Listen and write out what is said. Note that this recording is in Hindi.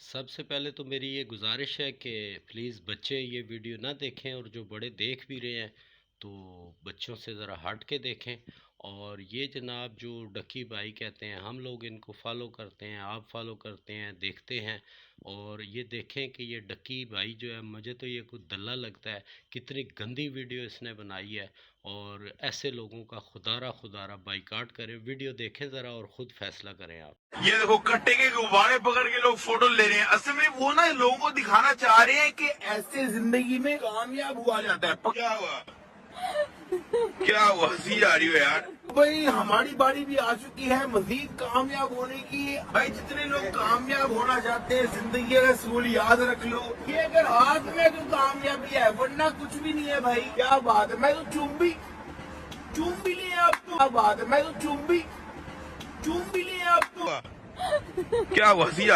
सबसे पहले तो मेरी ये गुज़ारिश है कि प्लीज़ बच्चे ये वीडियो ना देखें, और जो बड़े देख भी रहे हैं तो बच्चों से ज़रा हट के देखें। और ये जनाब जो डकी भाई कहते हैं, हम लोग इनको फॉलो करते हैं, आप फॉलो करते हैं, देखते हैं। और ये देखें कि ये डकी भाई जो है, मुझे तो ये कुछ दल्ला लगता है, कितनी गंदी वीडियो इसने बनाई है। और ऐसे लोगों का खुदारा खुदारा बाइकाट करें। वीडियो देखें ज़रा और ख़ुद फैसला करें आप। ये देखो कट्टे के गुब्बारे पकड़ के लोग फोटो ले रहे हैं। असल में वो ना लोगों को दिखाना चाह रहे हैं कि ऐसे जिंदगी में कामयाब हुआ जाता है। क्या हुआ क्या हुआ, हंसी आ रही हो यार। भाई हमारी बारी भी आ चुकी है मजीद कामयाब होने की। भाई जितने लोग कामयाब होना चाहते हैं, जिंदगी का असूल याद रख लो, ये अगर हाथ में तो कामयाबी है, वरना कुछ भी नहीं है भाई। क्या बात है, मैं तो चूम भी लिया आपको। क्या बात है, मैं तो चूम भी लिया आपको। क्या हुआ, हंसी